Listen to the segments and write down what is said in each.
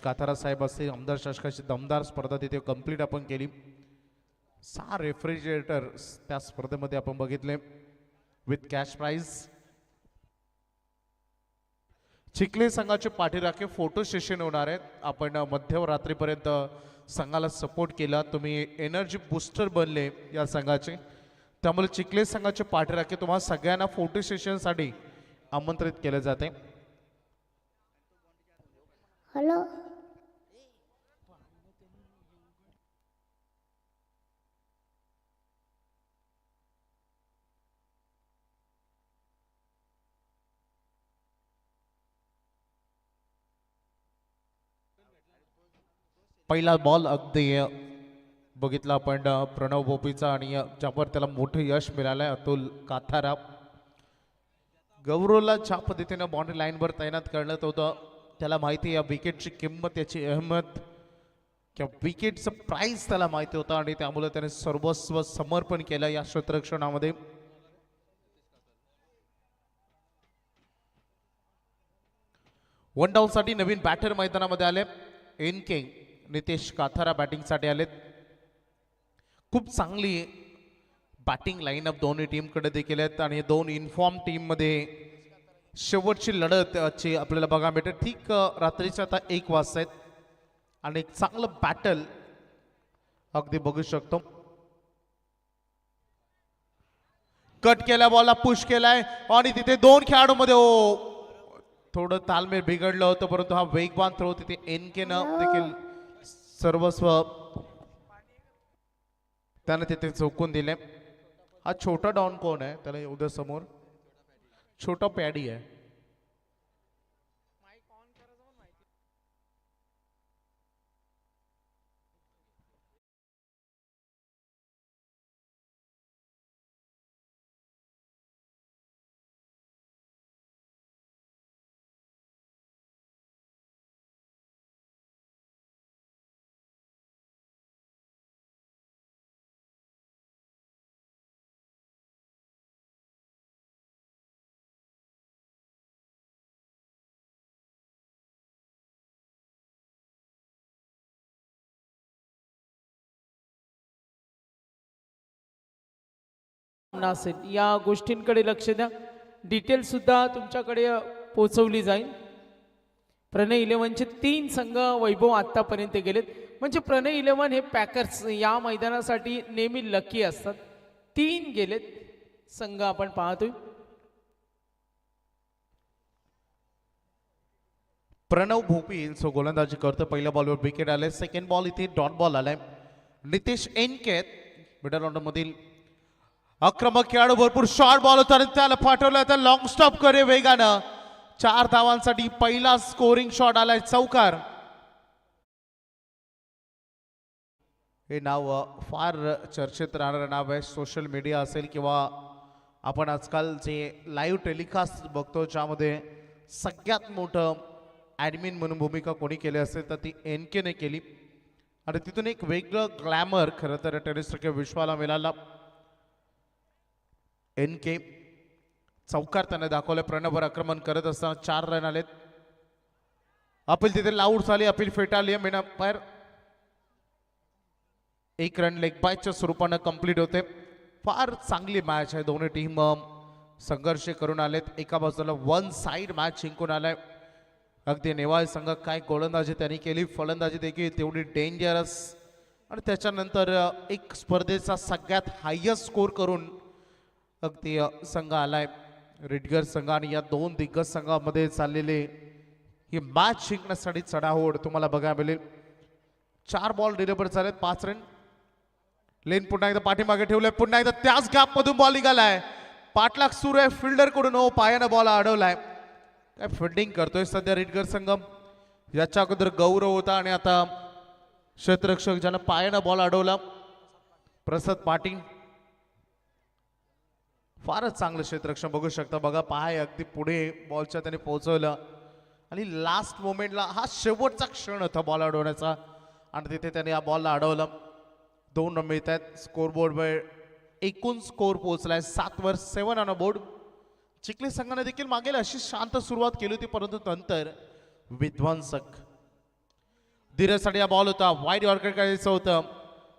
काथारा साहेब असते आमदार शासकाची दमदार स्पर्धा तिथे कंप्लीट आपण केली. 6 रेफ्रिजरेटर त्या स्पर्धेमध्ये आपण बघितले विथ कॅश प्राइज. चिखले संघाचे पाठीराखे फोटो सेशन होणार आहेत. आपण मध्यरात्रीपर्यंत संघाला सपोर्ट केला, तुम्ही एनर्जी बूस्टर बनले या संघाचे, त्यामुळे चिखले संघाचे पाठीराखे तुम्हाला सगळ्यांना फोटो सेशनसाठी आमंत्रित केले जाते. हॅलो पहिला बॉल अगदी बघितला आपण प्रणव भोपीचा आणि ज्यावर त्याला मोठं यश मिळालंय अतुल काथारा. गौरवला ज्या पद्धतीनं बाउंड्री लाईनवर तैनात करण्यात होतं, त्याला माहिती या विकेटची किंमत, याची अहमत किंवा विकेटचं प्राइस त्याला माहिती होतं आणि त्यामुळे त्याने सर्वस्व समर्पण केलं या क्षेत्ररक्षणामध्ये. वन डाऊन साठी नवीन बॅटर मैदानामध्ये आले. NK नितेश काथारा बॅटिंग साठी आलेत. खूप चांगली बॅटिंग लाईनअप दोन्ही टीमकडे देखील आहेत आणि दोन इन्फॉर्म टीम मध्ये शेवटची लढत आपल्याला बघायला भेटेल. ठीक रात्रीच्या आता 1 वाजता आहेत आणि एक चांगलं बॅटल अगदी बघू शकतो. कट केल्या बॉलला पुश केलाय आणि तिथे 2 खेळाडूमध्ये थोडं तालमेल बिघडलं होतं, परंतु हा वेगवान थ्रो तिथे NK न देखील सर्वस्व त्याने तिथे चौकून दिले. हा छोटा डॉन कोण आहे त्याला उद्या समोर? छोटा पॅडी आहे. असेल या गोष्टींकडे लक्ष द्या. डिटेल सुद्धा तुमच्याकडे पोहोचवली जाईल. प्रणय 11चे 3 संघ वैभव आतापर्यंत गेलेत. म्हणजे प्रणय 11 हे पॅकर्स या मैदानासाठी नेहमी लकी असतात. 3 गेलेत संघ आपण पाहतोय. प्रणव भोपी गोलंदाजी करतो. पहिल्या बॉलवर विकेट आले. सेकंड बॉल इथे डॉट बॉल आलाय. नितेश NK मिडल ऑर्डर मधील आक्रमक खेळाडू, भरपूर शॉर्ट बॉल होता आणि त्याला पाठवलं तर लॉंग स्टॉप करे वेगानं. 4 धावांसाठी पहिला स्कोरिंग शॉट आलाय, चौकार. हे नाव फार चर्चेत राहणारं नाव आहे. सोशल मीडिया असेल किंवा आपण आजकाल जे लाईव्ह टेलिकास्ट बघतो ज्यामध्ये सगळ्यात मोठं ॲडमिन म्हणून भूमिका कोणी केली असेल तर ती NK ने केली आणि तिथून एक वेगळं ग्लॅमर खरं तर टेनिस विश्वाला मिळाला. NK चौकार त्याने दाखवले. प्रणववर आक्रमण करत असताना 4 रन आलेत. अपील तिथे लाऊड झाली, अपील फेटाळली. मेना बाहेर 1 रन लेग बायच्या स्वरूपानं कंप्लीट होते. फार चांगली मॅच आहे. दोन्ही टीम संघर्ष करून आलेत. एका बाजूला 1 साइड मॅच जिंकून आलाय. अगदी नेवाळ संघ काय गोलंदाजी त्यांनी केली, फलंदाजी देखील तेवढी डेंजरस आणि त्याच्यानंतर एक स्पर्धेचा सगळ्यात हायेस्ट स्कोर करून अगदी संघ आलाय रिडगर संघ. आणि या 2 दिग्गज संघामध्ये चाललेले ही मॅच जिंकण्यासाठी चढाओढ तुम्हाला बघायला मिळेल. 4 बॉल डिलिव्हर झालेत, 5 रन. लेन पुन्हा एकदा पाठीमागे ठेवलंय. पुन्हा एकदा त्याच गॅप मधून बॉल निघालाय. पाठलाग सुरू आहे फिल्डर कडून. पायानं बॉल अडवलाय. काय फिल्डिंग करतोय सध्या रिडगर संघ. याच्या अगोदर गौरव होता आणि आता क्षेत्ररक्षक ज्यानं पायानं बॉल अडवला प्रसाद पाटील. फारच चांगलं क्षेत्ररक्षण बघू शकता. बघा पाय अगदी पुढे बॉलच्या त्याने पोहोचवलं आणि लास्ट मोमेंटला हा शेवटचा क्षण होता बॉल अडवण्याचा आणि तिथे त्याने या बॉलला अडवलं. 2 रन मिळत आहेत. स्कोरबोर्डवर एकूण स्कोर पोहोचलाय 7 वर 7 ऑन अ बोर्ड. चिखली संघाने देखील मागेल अशी शांत सुरुवात केली होती, परंतु नंतर विध्वंसक धीरजसाठी हा बॉल होता, वाईड यॉर्कर करायचं होतं,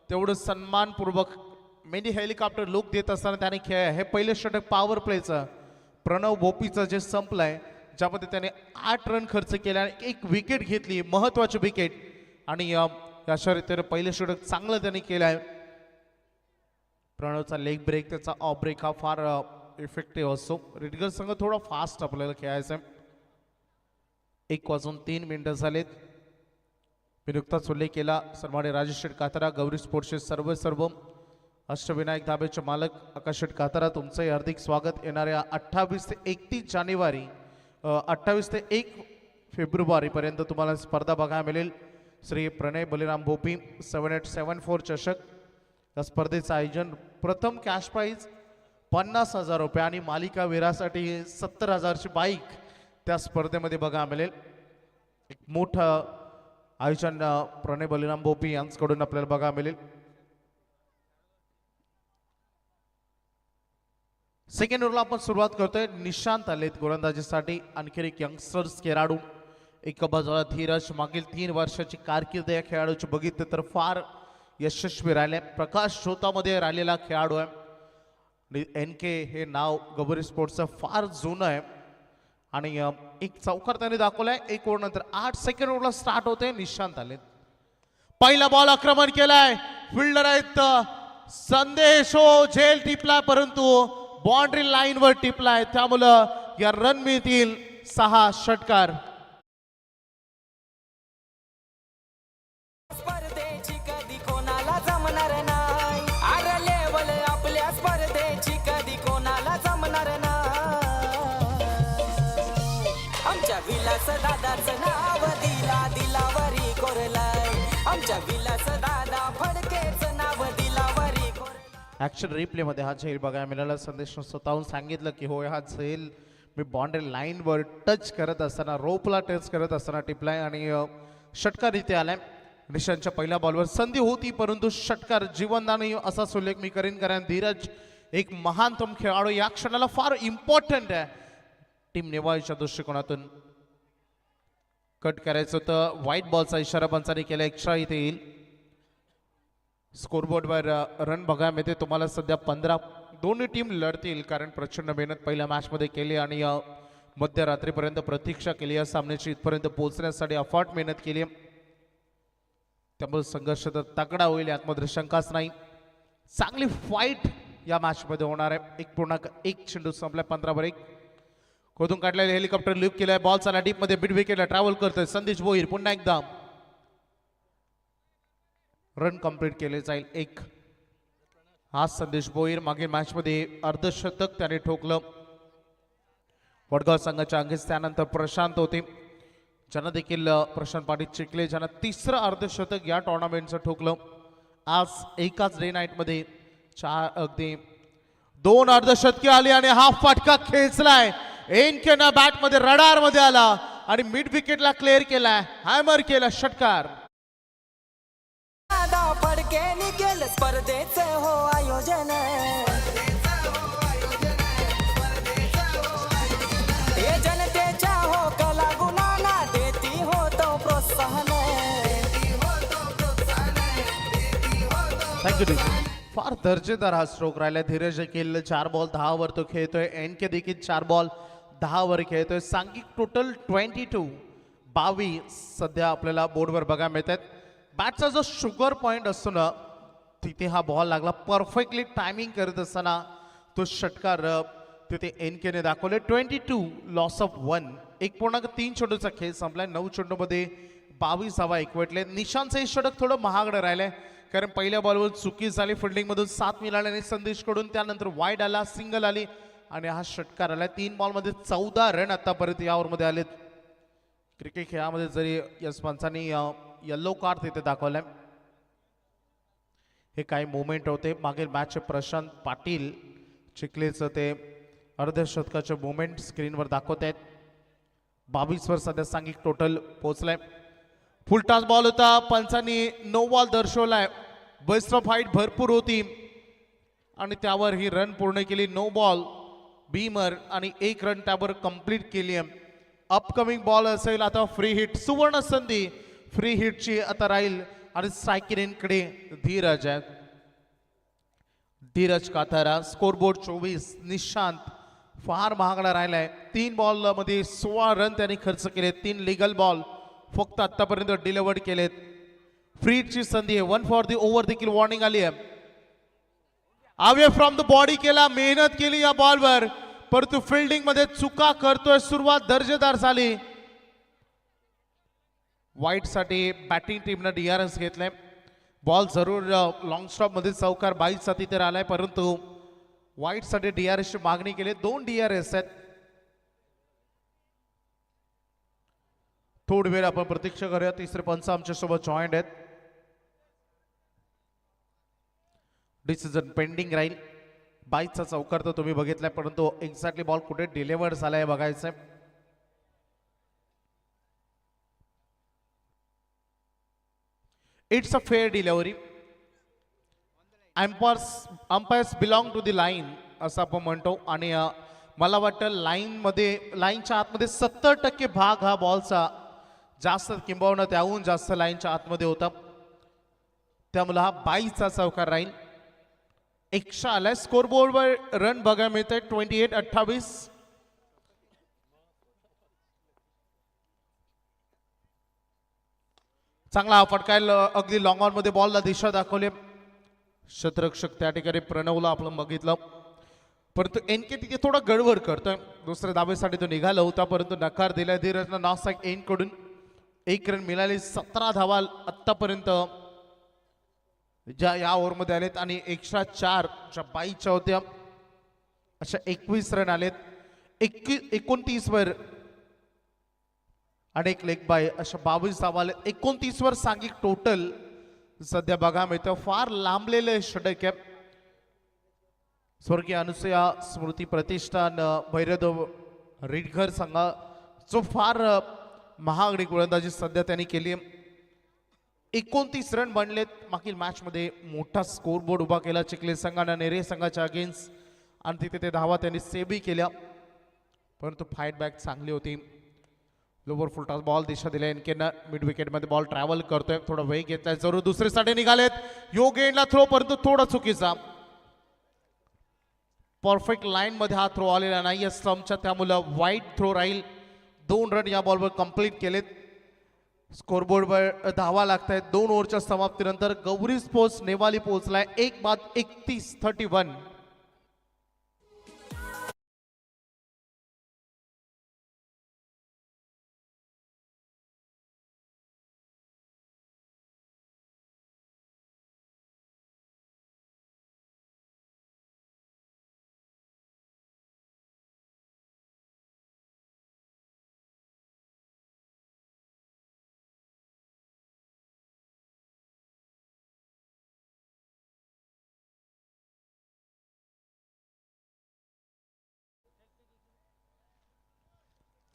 तेवढं सन्मानपूर्वक मिनी हेलिकॉप्टर लुक देत असताना त्याने हे पहिलं षटक पॉवर प्लेचं प्रणव भोपीचं जे संपलंय, ज्यामध्ये त्याने 8 रन खर्च केले आणि 1 विकेट घेतली, महत्वाची विकेट. आणि अशा रीतीने पहिलं षटक चांगलं त्यांनी केलं आहे. प्रणवचा लेग ब्रेक, त्याचा ऑफ ब्रेक हा फार इफेक्टिव्ह असतो. रेडगर संघ थोडा फास्ट आपल्याला खेळायचं आहे. 1:03 झालेत. मी नुकताच उल्लेख केला, सन्माननीय राजेश शेठ कातारा, गौरी स्पोर्ट्सचे सर्व अष्टविनायक धाब्याचे मालक आकाश शेठ कातारा, तुमचंही हार्दिक स्वागत. येणाऱ्या 28 ते 31 जानेवारी 28 ते 1 फेब्रुवारीपर्यंत तुम्हाला स्पर्धा बघायला मिळेल. श्री प्रणय बलिराम भोपी 7874 चषक या स्पर्धेचं आयोजन. प्रथम कॅश प्राईज 50,000 रुपये आणि मालिका वीरासाठी 70,000ची बाईक त्या स्पर्धेमध्ये बघायला मिळेल. एक मोठं आयोजन प्रणय बलिराम भोपी यांच्याकडून आपल्याला बघायला मिळेल. सेकंड ओव्हरला आपण सुरुवात करतोय. निशांत आलेत गोलंदाजीसाठी. आणखी एक यंगस्टर्स खेळाडू, एका बाजूला धीरज, मागील 3 वर्षाची कारकीर्द या खेळाडूची बघितलं तर फार यशस्वी राहिले. प्रकाश शोतामध्ये राहिलेला खेळाडू आहे. NK हे नाव गबरी स्पोर्ट्सचं फार जुनं आहे आणि एक चौकार त्याने दाखवलाय. 1 ओव्हर नंतर 8 सेकंड ओव्हरला स्टार्ट होते. निशांत आले, पहिला बॉल आक्रमण केलाय. फिल्डर आहेत संदेश हो, झेल टिपलाय परंतु बाउंड्री लाईनवर टिपलाय, त्यामुळं या रन मिळतील 6 षटकार. स्पर्धेची कधी कोणाला जमणार नाही, अरे लेवल आपल्या स्पर्धेची कधी कोणाला जमणार नाही. आमच्या विलास दादाचं नाव दिलावरी कोरलाय, आमच्या विलास दादा फडकेचं नाव दिलावरी कोरलाय. ऍक्शन रिप्ले मध्ये हा झेल बघायला मिळाला. संदेशनं स्वतःहून सांगितलं की होय, हा झेल मी बाउंड्री लाईनवर टच करत असताना, रोपला टच करत असताना टिपलाय आणि षटकार इथे आलाय. निशांतच्या पहिल्या बॉलवर संधी होती परंतु षटकार जीवनदानी असा उल्लेख मी करीन, कारण धीरज एक महानतम खेळाडू या क्षणाला फार इम्पॉर्टंट आहे. टीम नेवाळीच्या दृष्टिकोनातून कट करायचं होतं. व्हाईट बॉलचा इशारा पंचाने केला. एक्स्ट्रा इथे येईल. स्कोरबोर्डवर रन बघायला मिळते तुम्हाला सध्या 15. दोन्ही टीम लढतील कारण प्रचंड मेहनत पहिल्या मॅचमध्ये केली आणि मध्यरात्रीपर्यंत प्रतीक्षा केली या सामन्याची. इथपर्यंत पोहोचण्यासाठी अफाट मेहनत केली, त्यामुळे संघर्ष तर तगडा होईल यामध्ये शंकाच नाही. चांगली फाईट या मॅचमध्ये होणार आहे. 1.1 चेंडू संपलाय. 15/1 खोदून काढलेले हेलिकॉप्टर लिफ्ट केलाय. बॉल चाला डीप मध्ये मिड विकेटला ट्रॅव्हल करतोय. संदेश भोईर पुन्हा एकदा रन कंप्लीट केले जाईल. 1 हा संदेश भोईर मागील मॅच मध्ये अर्धशतक त्याने ठोकलं. वडगाव संघाच्या अंगेस त्यानंतर प्रशांत होते, ज्यांना देखील प्रशांत पाटील चिखले, ज्यांना 3रं अर्धशतक या टुर्नामेंटचं ठोकलं. आज एकाच डे नाईट मध्ये 2 अर्धशतके आली आणि हा फटका खेचलाय. एनकेना बॅट मध्ये रडार मध्ये आला आणि मिड विकेटला क्लिअर केलाय. हॅमर केला षटकार. दादा फडकेने केलं स्पर्धेचं हो आयोजन, हे जनतेच्या हो कला गुणांना देती होतो प्रोत्साहन. थँक्यू. फार दर्जेदार हा स्ट्रोक राहिला. धीरज देखील 4 बॉल 10 वर तो खेळतोय. NK देखील 4 बॉल 10 वर खेळतोय. सांघिक टोटल 22 सध्या आपल्याला बोर्डवर बघायला मिळतात. बॅटचा जो शुगर पॉइंट असतो ना, तिथे हा बॉल लागला. परफेक्टली टायमिंग करत असताना तो षटकार तिथे NKने दाखवले. 22 लॉस ऑफ 1. 1.3 चेंडूचा खेळ संपलाय. 9 चेंडूमध्ये 22 धावा एकवटले. निशांतचं हे षटक थोडं महागडं राहिलंय कारण पहिल्या बॉलवर चुकी झाली. फिल्डिंगमधून 7 मिळाल्याने संदेशकडून, त्यानंतर वाईड आला, सिंगल आली आणि हा षटकार आला. 3 बॉलमध्ये 14 रन आतापर्यंत या ओव्हरमध्ये आलेत. क्रिकेट खेळामध्ये जरी यस पंचांनी येल्लो कार्ड तिथे दाखवलाय. हे काही मोमेंट होते मागील मॅचचे. प्रशांत पाटील चिखलेचं ते अर्धशतकाचे मोमेंट स्क्रीनवर दाखवत आहेत. 22 वर सध्या सांघिक टोटल पोहोचलाय. फुल टॉस बॉल होता. पंचांनी नो बॉल दर्शवलाय. बेस्ट ऑफ फाईट भरपूर होती आणि त्यावर ही रन पूर्ण केली. नो बॉल बीमर आणि 1 रन त्यावर कंप्लीट केली आहे. अपकमिंग बॉल असेल आता फ्री हिट. सुवर्ण संधी फ्री हिटची आता राहील आणि स्ट्रायकिंगकडे धीरज आहे. धीरज काथारा. स्कोरबोर्ड 24. निशांत फार महागडा राहिलाय. 3 बॉल मध्ये 16 रन त्यांनी खर्च केले. 3 लिगल बॉल फक्त आतापर्यंत डिलिव्हर्ड केलेत. फ्रीची संधी आहे. 1 फॉर दी ओव्हर देखील वॉर्निंग आली आहे. अवे फ्रॉम द बॉडी केला, मेहनत केली या बॉलवर, परंतु फिल्डिंग मध्ये चुका करतोय. सुरुवात दर्जेदार झाली. वाईट साठी बॅटिंग टीमनं DRS घेतलंय. बॉल जरूर लॉंग स्टॉप मध्ये चौकार 22 साठी तर आलाय, परंतु वाईट साठी DRS ची मागणी केली. 2 DRS आहेत. थोडी वेळ आपण प्रतीक्षा करूया. तिसरे पंच आमच्या सोबत जॉईंट आहेत. डिसिजन पेंडिंग राहील. 22चा चौकार तर तुम्ही बघितलाय, परंतु एक्झॅक्टली बॉल कुठे डिलिव्हर्ड झालाय बघायचंय. It's a fair delivery. Umpires belong to the line असं आपण म्हणतो. आणि मला वाटतं लाईनच्या आतमध्ये 70% भाग हा बॉलचा जास्त, किंबहुना त्याहून जास्त लाईनच्या आतमध्ये होता. त्यामुळे हा 22चा चौकार राहील. एक्स्ट्रा आलाय. स्कोरबोर्डवर रन बघायला मिळत आहे 28-28. चांगला हा फटकायला अगदी लॉंग ऑन मध्ये बॉलला दिशा दाखवली. शतरक्षक त्या ठिकाणी प्रणवला आपण बघितलं, परंतु एनके तिथे थोडा गडबड करतोय. दुसऱ्या धावेसाठी तो निघाला होता, परंतु नकार दिलाय. धीरजनं नॉस्टॅक एन कडून 1 रन मिळाली. 17 धावा आतापर्यंत ज्या या ओव्हरमध्ये आलेत आणि एक्स्ट्रा 4 ज्या 22च्या होत्या, अशा 21 रन आलेत. 29 वर आणि 1 लेग बाय अशा 22 धावा आलेत. 29 वर सांघिक टोटल सध्या बघा मिळतं. फार लांबलेले षटक आहे. स्वर्गीय अनुसया स्मृती प्रतिष्ठान भैरवदेव रिडघर संघ जो फार महागडी गोलंदाजी सध्या त्यांनी केली. 29 रन बनलेत. मागील मॅच मध्ये मोठा स्कोरबोर्ड उभा केला चिखली संघानं नेरे संघाच्या अगेन्स्ट, आणि तिथे ते धावा त्यांनी सेव्ही केल्या, परंतु फाईट बॅक चांगली होती. लोवर फुलटॉस बॉल दिशा दिल्या एनकेनं. मिड विकेट मध्ये बॉल ट्रॅव्हल करतोय, थोडा वेग घेतलाय. जरूर दुसरीसाठी निघालेत. योग एंडला थ्रो, परंतु थोडा चुकीचा. परफेक्ट लाईन मध्ये हा थ्रो आलेला नाही स्टंपच्या, त्यामुळे वाईट थ्रो राहील. 2 रन या बॉलवर कंप्लीट केलेत. स्कोरबोर्डवर धावा लागत आहेत. 2 ओव्हरच्या समाप्तीनंतर गौरी स्पोर्ट्स नेवाली पोहोचलाय 1-31.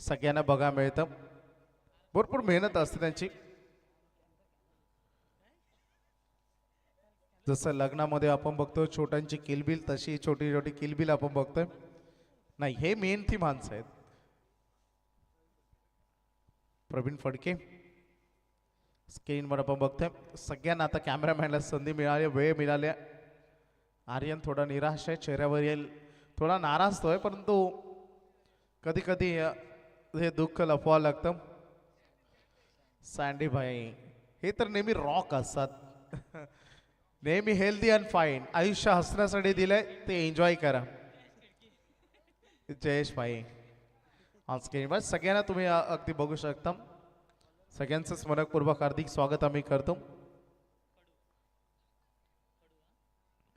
सगळ्यांना बघा मिळतं. भरपूर मेहनत असते त्यांची. जसं लग्नामध्ये आपण बघतो छोट्यांची किलबिल, तशी छोटी छोटी किलबिल आपण बघतोय. नाही, हे मेहनती माणसं आहेत. प्रवीण फडके स्क्रीनवर आपण बघतोय. सगळ्यांना आता कॅमेरामॅनला संधी मिळाली, वेळ मिळाली. आर्यन थोडा निराश आहे, चेहऱ्यावर येईल थोडा नाराज तोय, परंतु कधी कधी हे दुःख लपवावं लागतं. सँडी भाई हे तर नेहमी रॉक असतात. नेहमी हेल्दी अँड फाईन. आयुष्य हसण्यासाठी दिलंय, ते एन्जॉय करा. जयेश भाई ऑन स्क्रीनवर सगळ्यांना तुम्ही अगदी बघू शकता. सगळ्यांचंच मनपूर्वक हार्दिक स्वागत आम्ही करतो.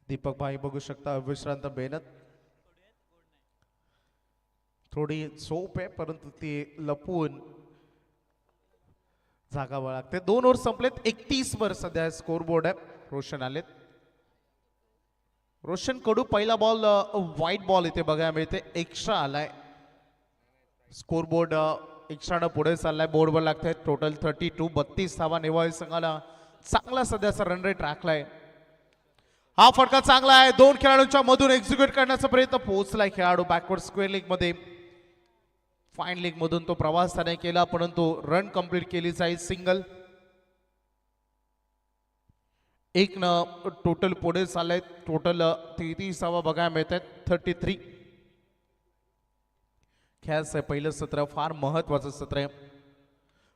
दीपक भाई बघू शकता, विश्रांत मेहनत. थोडी झोप आहे, परंतु ती लपवून जागावं लागते. 2 ओव्हर संपलेत. 31 वर सध्या स्कोरबोर्ड आहे. रोशन आलेत. रोशन कडू पहिला बॉल व्हाईट बॉल इथे बघायला मिळते. एक्स्ट्रा आलाय. स्कोरबोर्ड एक्स्ट्रानं पुढे चाललाय. बोर्डवर लागतंय टोटल 32. 32 धावा नेवाळी संघाला चांगला सध्याचा रन रेट राखलाय. हा फटका चांगला आहे. 2 खेळाडूंच्या मधून एक्झिक्यूट करण्याचा प्रयत्न. पोहोचलाय खेळाडू बॅकवर्ड स्क्वेअर लीग मध्ये. फाईन लीग मधून तो प्रवास त्याने केला, परंतु रन कंप्लीट केली जाईल. सिंगल. एक न टोटल पुढे चालले टोटल 33 बघायला मिळत आहेत 33. खेळाचं पहिलं सत्र फार महत्वाचं सत्र आहे.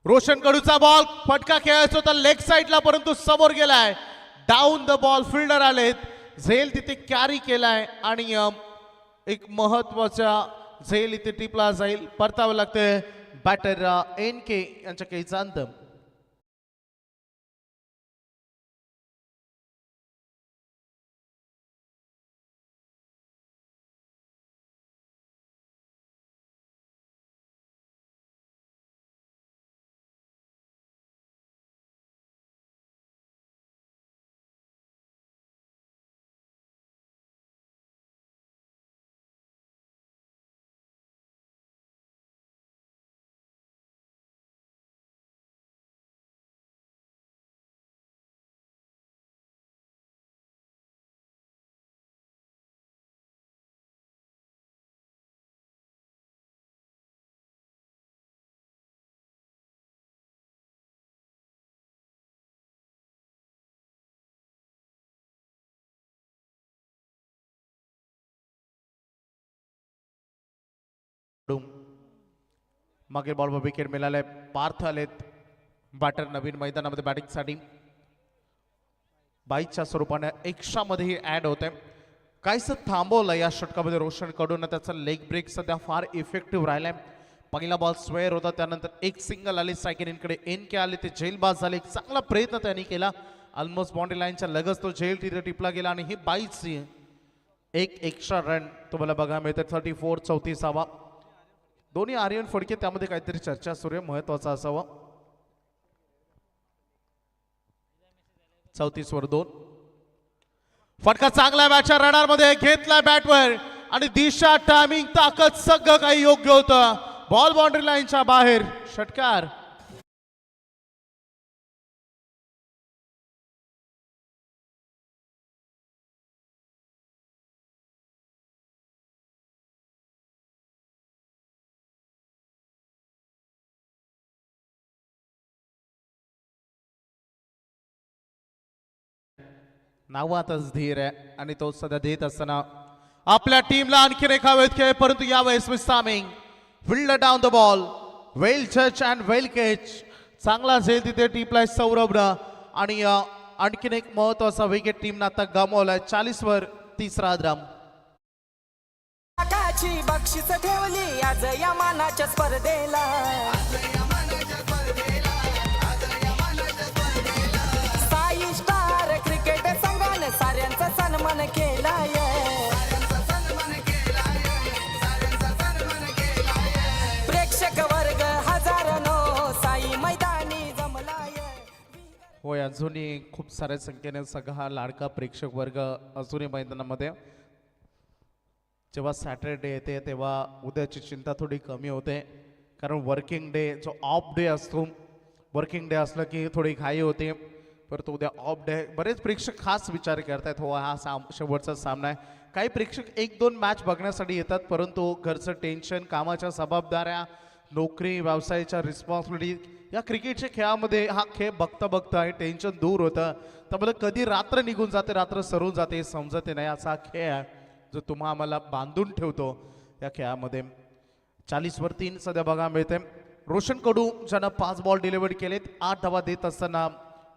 रोशन कडूचा बॉल फटका खेळायचा होता लेग साईडला परंतु समोर गेलाय. डाऊन द बॉल फिल्डर आलेत. झेल तिथे कॅरी केलाय आणि एक महत्वाचा झेल इथे टिपला जाईल. परतावं लागतंय बॅटर NK यांच्या केचा अंत. मागील बॉलवर विकेट मिळाले. पार्थ आलेत बॅटर नवीन मैदानामध्ये बॅटिंगसाठी. 22च्या स्वरूपाने एक्स्ट्रा मध्ये ऍड होते. काहीसं थांबवलं या षटकामध्ये रोशन कडून. त्याचा लेग ब्रेक सध्या फार इफेक्टिव्ह राहिलाय. पहिला बॉल स्क्वेअर होता त्यानंतर एक सिंगल आली सायकलिनकडे. NK आले ते झेलबाज झाले. एक चांगला प्रयत्न त्यांनी केला. ऑलमोस्ट बाउंड्री लाईनच्या लगच तो झेल तिथे टिपला गेला आणि ही 22ची एक एक्स्ट्रा रन तुम्हाला बघायला मिळते. 34 34. दोन्ही आर्यन फडके त्यामध्ये काहीतरी चर्चा सुरू आहे महत्वाचा असावा. 34 2. फटका चांगला मॅचच्या रडार मध्ये घेतलाय बॅटवर आणि दिशा टायमिंग ताकद सगळं काही योग्य होतं. बॉल बाउंड्री लाईनच्या बाहेर. षटकार. नावातच धीर आहे आणि तो सध्या देत असताना आपल्या टीमला आणखी एक हवेत खेळ परंतु यावेळेस miss timing. Fielder down the ball. Well touch and well catch. चांगला झेल तिथे टिपलाय सौरभनं आणि आणखीन एक महत्वाचा विकेट टीमनं आता गमावलाय. 40 तिसरा ड्रम. लाखाची बक्षीस ठेवली आज या मानाच्या स्पर्धेला. साई स्टार क्रिकेट संघाने साऱ्यांचा सन्मान केलाय. प्रेक्षक वर्ग हजारानो साई मैदानी जमलाय. होय अजूनही खूप साऱ्या संख्येने सगळा लाडका प्रेक्षक वर्ग अजूनही मैदानामध्ये. जेव्हा सॅटरडे येते तेव्हा उद्याची चिंता थोडी कमी होते कारण वर्किंग डे जो ऑफ डे असतो. वर्किंग डे असलं की थोडी घाई होते परंतु उद्या ऑफ डे. बरेच प्रेक्षक खास विचार करतायत हो हा शेवटचा सामना आहे. काही प्रेक्षक 1-2 मॅच बघण्यासाठी येतात परंतु घरचं टेन्शन, कामाच्या जबाबदाऱ्या, नोकरी व्यवसायाच्या रिस्पॉन्सिबिलिटी या क्रिकेटच्या खेळामध्ये हा खेळ बघता बघता हे टेन्शन दूर होतं. त्यामुळे कधी रात्र निघून जाते रात्र सरून जाते समजत नाही. असा खेळ आहे जो तुम्हा आम्हाला बांधून ठेवतो या खेळामध्ये. 40 3 सध्या बघा मिळते. रोशन कडू ज्यानं 5 बॉल डिलिव्हर केलेत 8 धावा देत असताना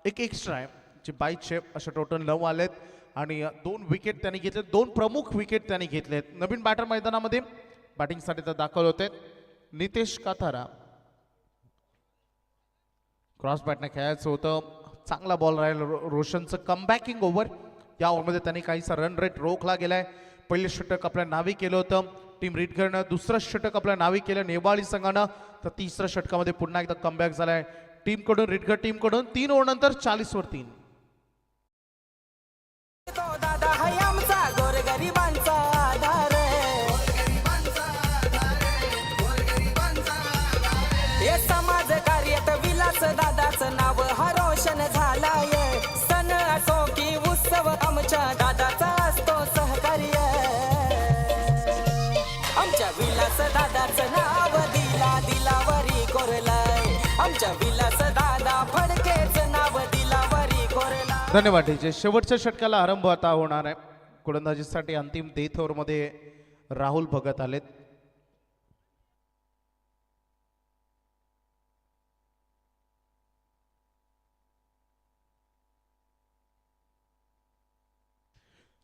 एक एक्स्ट्रा आहे जी 22 अशा टोटल 9 आलेत आणि 2 विकेट त्यांनी घेतले. 2 प्रमुख विकेट त्यांनी घेतलेत. नवीन बॅटर मैदानामध्ये बॅटिंगसाठी तर दाखल होते नितेश काथारा. क्रॉस बॅटने खेळायचं होतं. चांगला बॉल राहील रोशनचं. कमबॅकिंग ओव्हर या ओव्हरमध्ये त्यांनी काहीसा रन रेट रोखला गेलाय. पहिले षटक आपल्या नावी केलं होतं टीम रीडगरनं. दुसरं षटक आपल्या नावी केलं नेवाळी संघानं. तर तिसऱ्या षटकामध्ये पुन्हा एकदा कमबॅक झालाय टीमकडून रीडगर टीमकडून. 3 ओव्हर नंतर 40 3. तो दादा हाय आमचा गोरगरिबांचा आधार. हे समाज कार्यात विलास दादाचं नाव हा रोशन झालाय. सण असो की उत्सव आमच्या दादाचा असतो सहकार्य. आमच्या विलास दादाचं नाव दिलावरी कोरलाय. आमच्या विलास दादा फडकेच नाव दिलावरी कोरलाय. धन्यवाद डीजे. शेवटच्या षटकाला आरंभ आता होणार आहे. गोलंदाजीसाठी अंतिम डेथ ओव्हरमध्ये राहुल भगत आलेत.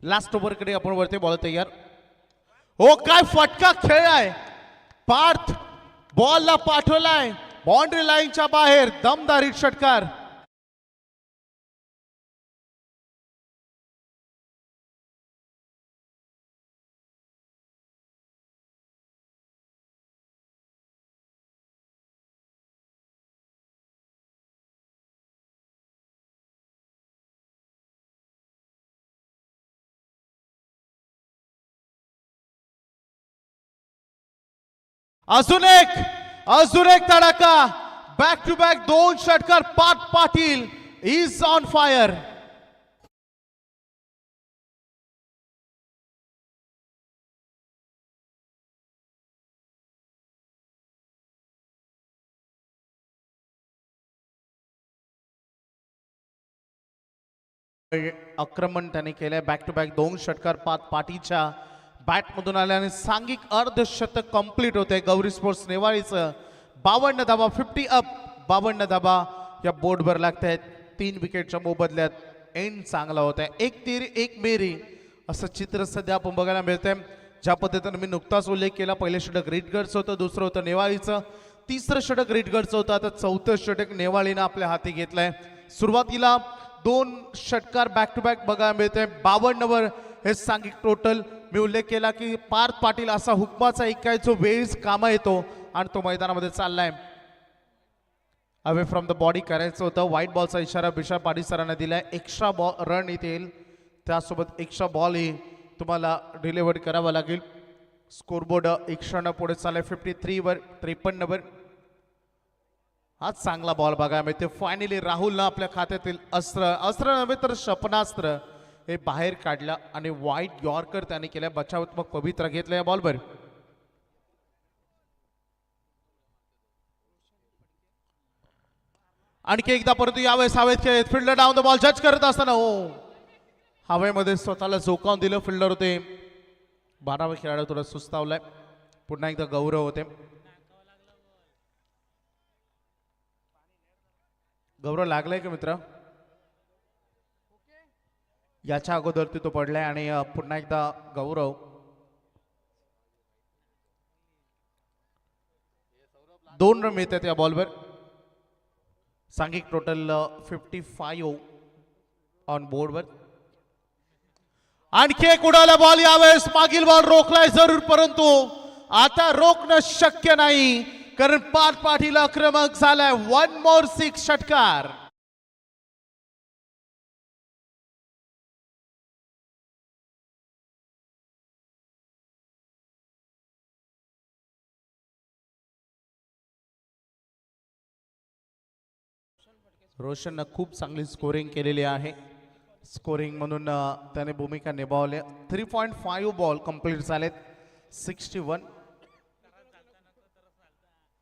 लास्ट ओव्हरकडे आपण वरती बॉल तयार. हो काय फटका खेळ आहे. पार्थ बॉलला पाठवलाय बाउंड्री लाईनच्या बाहेर. दमदारी षटकार. अजून एक तडाखा. बॅक टू बॅक 2 षटकार. Parth Patil is on fire. आक्रमण त्याने केलंय. बॅक टू बॅक 2 षटकार पार्थ पाटीलच्या बॅटमधून आल्याने सांघिक अर्धशतक कंप्लीट होते गौरी स्पोर्ट्स नेवाळीचं. 52 धावा 50 अप. 52 धावा या बोर्डवर लागत आहेत. 3 विकेटच्या मोबदल्यात एंड चांगला होत आहे. 1 तीर 1 मेरी असं चित्र सध्या आपण बघायला मिळतंय. ज्या पद्धतीने मी नुकताच उल्लेख केला, पहिलं षटक रिटगडचं होतं, दुसरं होतं नेवाळीचं, तिसरं षटक रिटगडचं होतं, आता चौथं षटक नेवाळीनं आपल्या हाती घेतलंय. सुरुवातीला 2 षटकार बॅक टू बॅक बघायला मिळते. 52 वर हे सांघिक टोटल. मी उल्लेख केला की पार्थ पाटील असा हुकमाचा एक काय जो वेळीच कामा येतो आणि तो मैदानामध्ये चाललाय. अवे फ्रॉम द बॉडी करायचं होतं. व्हाईट बॉलचा इशारा बिशा पाटील सरांना दिलाय. एक्स्ट्रा बॉल रन येतील, त्यासोबत एक्स्ट्रा बॉलही तुम्हाला डिलिव्हर करावा लागेल. स्कोरबोर्ड 100 पुढे चाललाय. 53 वर 53 वर हा चांगला बॉल बघायला मिळते. फायनली राहुलनं आपल्या खात्यातील अस्त्र नव्हे तर क्षेपणास्त्र हे बाहेर काढलं आणि व्हाईट यॉर्कर त्याने केल्या. बचावात्मक पवित्र घेतलं या बॉलवर. आणखी एकदा परंतु यावेळेस हवेत खेळत फिल्डर डाऊन द बॉल जज करत असताना हवेमध्ये स्वतःला झोकावून दिलं फिल्डर होते. 12वा खेळाडू थोडा सुस्तावलाय. पुन्हा एकदा गौरव होते. गौरव लागलाय का मित्र? याच्या अगोदर तो पडलाय आणि पुन्हा एकदा गौरव. दोन रन मिळतात या बॉलवर. सांघिक टोटल 55 ऑन बोर्डवर. आणखी एक उडाला बॉल. यावेळेस मागील बॉल रोखलाय जरूर, परंतु आता रोखणं शक्य नाही कारण पार्थ पाटील आक्रमक झालाय. 1 मोर 6 षटकार. रोशननं खूप चांगली स्कोरिंग केलेली आहे. स्कोरिंग म्हणून त्याने भूमिका निभावली. 3.5 बॉल कंप्लीट झालेत. 61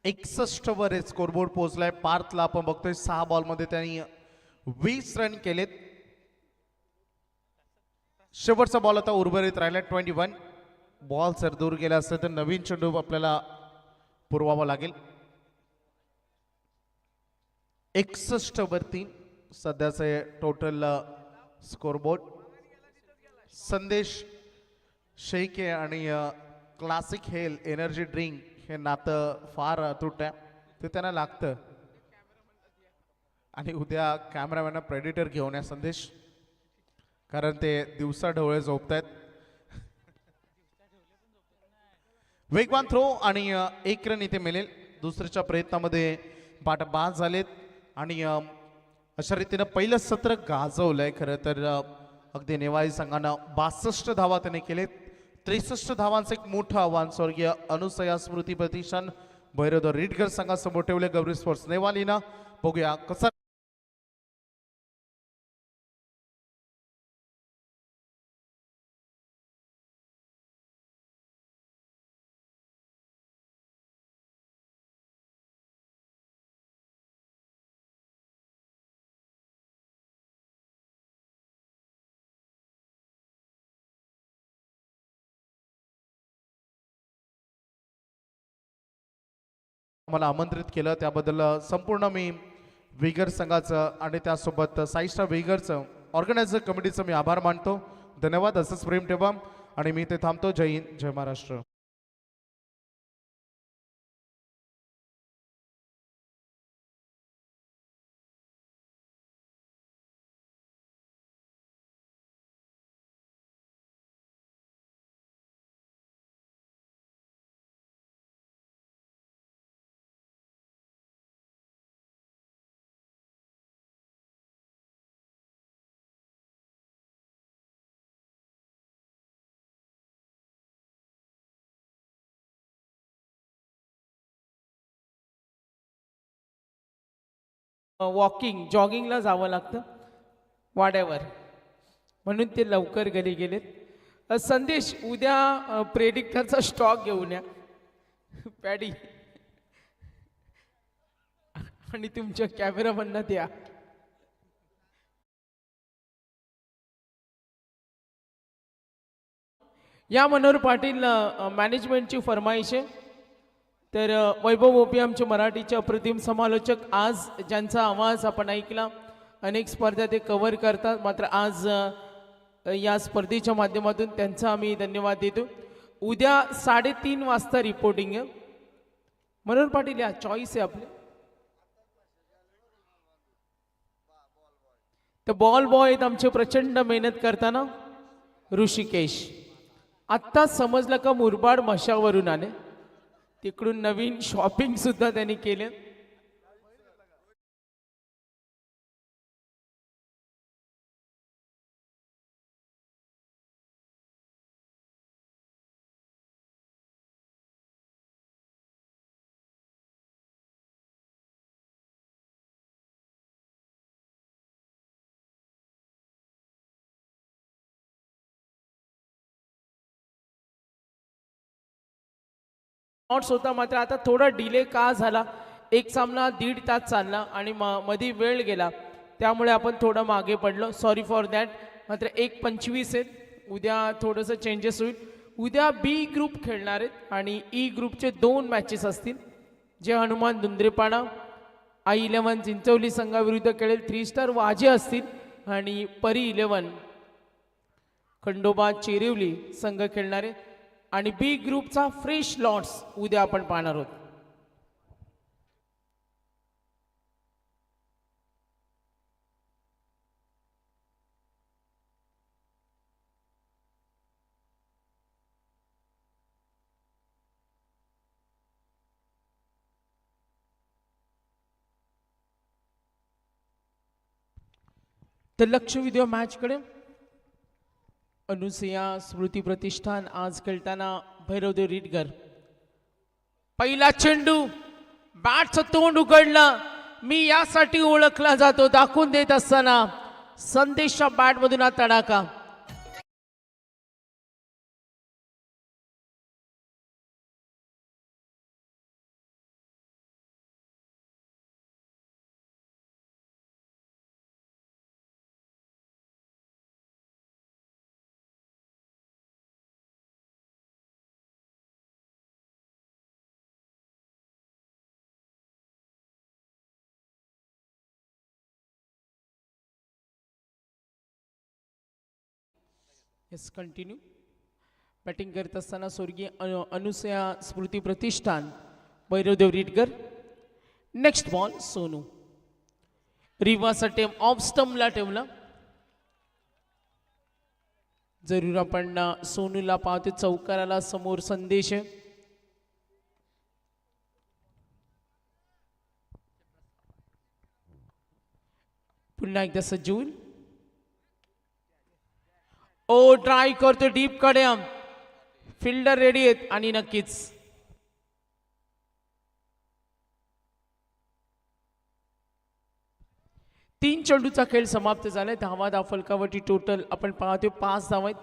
61 वर स्कोरबोर्ड पोहोचलाय. पार्थला आपण बघतोय 6 बॉलमध्ये त्यांनी 20 रन केलेत. शेवटचा बॉल आता उर्वरित राहिला. 21 बॉल जर दूर गेला असेल तर नवीन चेंडू आपल्याला पुरवावा लागेल. 61 वर 3 सध्याचे टोटल स्कोरबोर्ड. संदेश शेळके आणि क्लासिक हेल एनर्जी ड्रिंक हे नातं फार अतूट आहे. ते त्यांना लागतं. आणि उद्या कॅमेरामॅन प्रेडिटर घेऊन या संदेश, कारण ते दिवसा ढवळे झोपतायत. वेगवान थ्रो आणि 1 रन इथे मिळेल. दुसऱ्याच्या प्रयत्नामध्ये पाठ बाद झालेत आणि अशा रीतीनं पहिलं सत्र गाजवलंय. खरं तर अगदी नेवाळी संघानं 62 धावा त्याने केलेत. 63 धावांचं एक मोठं आव्हान स्वर्गीय अनुसया स्मृती प्रतिष्ठान भैरवधर रिटगर संघासमोर ठेवले गौरी स्पोर्ट्स नेवाळीनं. बघूया कसा मला आमंत्रित केलं त्याबद्दल संपूर्ण मी वेगर संघाचं आणि त्यासोबत साई स्टार वेगरचं ऑर्गनायझर कमिटीचं मी आभार मानतो. धन्यवाद. असंच प्रेम ठेवा आणि मी ते थांबतो. जय हिंद, जय महाराष्ट्र. वॉकिंग जॉगिंगला जावं लागतं वाड्यावर, म्हणून ते लवकर घरी गेलेत. संदेश, उद्या प्रेडिक्टरचा स्टॉक घेऊन या पॅडी आणि तुमच्या कॅमेरामॅनना द्या. या मनोहर पाटील मॅनेजमेंटची फरमाईश आहे. तर वैभव ओपी आमचे मराठीचे अप्रतिम समालोचक, आज ज्यांचा आवाज आपण ऐकला, अनेक स्पर्धा ते कव्हर करतात, मात्र आज या स्पर्धेच्या माध्यमातून त्यांचा आम्ही धन्यवाद देतो. उद्या 3:30 वाजता रिपोर्टिंग आहे. मनोहर पाटील या चॉईस आहे आपले. तर बॉल बॉय आहेत आमचे प्रचंड मेहनत करताना ऋषिकेश. आत्ता समजलं का मुरबाड मशावरून आले, तिकडून नवीन शॉपिंग सुद्धा त्यांनी केले. शॉट्स होता, मात्र आता थोडा डिले का झाला, एक सामना 1.5 तास चालला आणि मध्ये वेळ गेला, त्यामुळे आपण थोडं मागे पडलो. Sorry for that. मात्र 1:25 आहेत. उद्या थोडंसं चेंजेस होईल. उद्या बी ग्रुप खेळणार आहेत आणि ई ग्रुपचे 2 मॅचेस असतील, जे हनुमान धुंद्रेपाडा I11 चिंचवली संघाविरुद्ध खेळेल. 3 स्टार वाजे असतील आणि परी 11 खंडोबा चेरिवली संघ खेळणार आहे. आणि बी ग्रुपचा फ्रेश लॉट्स उद्या आपण पाहणार आहोत. तर लक्ष व्हिडिओ मॅचकडे. अनुसया स्मृती प्रतिष्ठान आज खेळताना भैरवदेव रिटगर. पहिला चेंडू, बॅटचं तोंड उघडलं. मी यासाठी ओळखला जातो दाखवून देत असताना संदेशच्या बॅटमधून हा तडाखा. Yes, continue. बॅटिंग करत असताना स्वर्गीय अनुसया स्मृती प्रतिष्ठान भैरवदेव रिटगर. Next ball Sonu. रिवाचा टेम ऑफ स्टंपला ठेवला. जरूर आपण सोनूला पाहतो. चौकाराला समोर संदेश आहे. पुन्हा एकदा सज्जून. ओ ट्राय करतो डीप कडे. फिल्डर रेडी आहेत आणि नक्कीच तीन चेंडूचा खेळ समाप्त झालाय. धावा फलकावरती टोटल आपण पाहतो 5 धावा आहेत.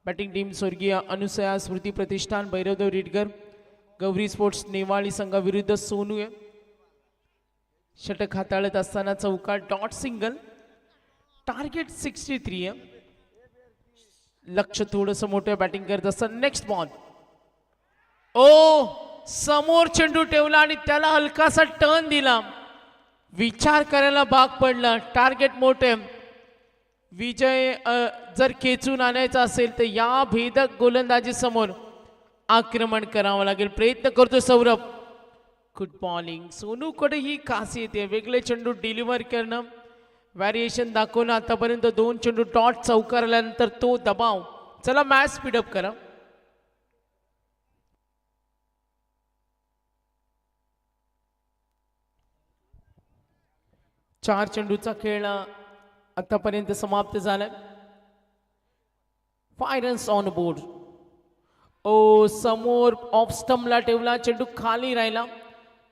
बॅटिंग टीम स्वर्गीय अनुसया स्मृती प्रतिष्ठान भैरवदेव रिटगर गौरी स्पोर्ट्स नेवाळी संघाविरुद्ध सोनू आहे. षटक हाताळत असताना चौकार डॉट सिंगल. टार्गेट 63 आहे. लक्ष थोडंसं मोठं बॅटिंग करत असताना नेक्स्ट बॉल. ओ समोर चेंडू ठेवला आणि त्याला हलकासा टर्न दिला. विचार करायला भाग पडला. टार्गेट मोठे. विजय जर खेचून आणायचा असेल तर या भेदक गोलंदाजी समोर आक्रमण करावं लागेल. प्रयत्न करतो सौरभ. Good bowling. सोनूकडे ही खासियत आहे, वेगळे चेंडू डिलिव्हर करणं. व्हॅरिएशन दाखवलं आतापर्यंत. 2 चेंडू डॉट चौकारल्यानंतर तो दबाव. चला मॅच स्पीडअप करा. चार चेंडूचा खेळ आतापर्यंत समाप्त झालाय. 5 रन्स ऑन बोर्ड. ओ समोर ऑफ स्टंपला ठेवला, चेंडू खाली राहिला.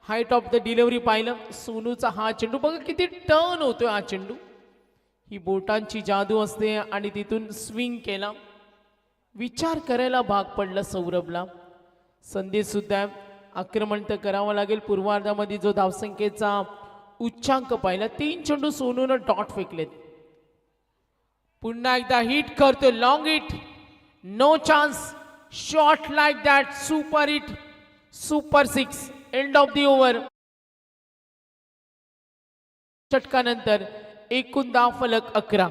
हाईट ऑफ द डिलिव्हरी पाहिलं. सोनूचा हा चेंडू बघा किती टर्न होतोय हा चेंडू. ही बोटांची जादू असते आणि तिथून स्विंग केला. विचार करायला भाग पडला सौरभला. संदेश सुद्धा आक्रमण तर करावं लागेल. पूर्वार्धामध्ये जो धावसंख्येचा उच्चांक पाहिला, 3 चेंडू सोनूनं डॉट फेकलेत. पुन्हा एकदा हिट करतोय. Long hit. No chance. Shot like that. Super hit. Super 6. End of the over. षटकानंतर एकूण धाव फलक 11.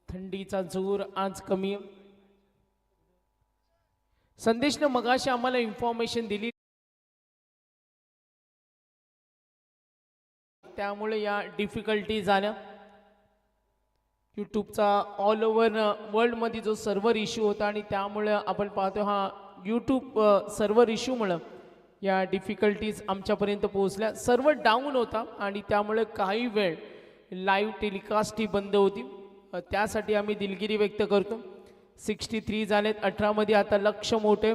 थंडीचा जोर आज कमी. संदेशने मगाशी आम्हाला इन्फॉर्मेशन दिली, त्यामुळे या डिफिकल्टी झाल्या. यूट्यूबचा ऑल ओव्हर वर्ल्डमध्ये जो सर्व्हर इश्यू होता आणि त्यामुळे आपण पाहतो हा यूट्यूब सर्व्हर इश्यूमुळं या डिफिकल्टीज आमच्यापर्यंत पोहोचल्या. सर्व्हर डाऊन होता आणि त्यामुळे काही वेळ लाईव्ह टेलिकास्ट ही बंद होती. त्यासाठी आम्ही दिलगिरी व्यक्त करतो. 63 झालेत. 18मध्ये आता लक्ष मोठे.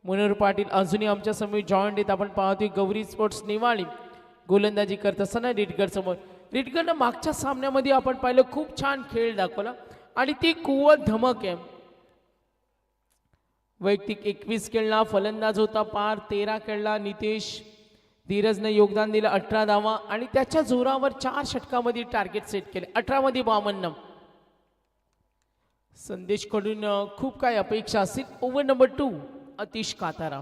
मनोहर पाटील अजूनही आमच्या समोर जॉईंट आहेत. आपण पाहतोय गौरी स्पोर्ट्स निवाळी गोलंदाजी करत असताना रिटगर समोर. रिटगरनं मागच्या सामन्यामध्ये आपण पाहिलं खूप छान खेळ दाखवला आणि ती कुवत धमक आहे. वैयक्तिक 21 खेळला. फलंदाज होता पार. 13 खेळला नितेश. धीरजने योगदान दिलं. 18 धावा आणि त्याच्या जोरावर 4 षटकामध्ये टार्गेट सेट केले. 18मध्ये 52. संदेशकडून खूप काही अपेक्षा असतील. ओव्हर नंबर 2 अतिश कातारा.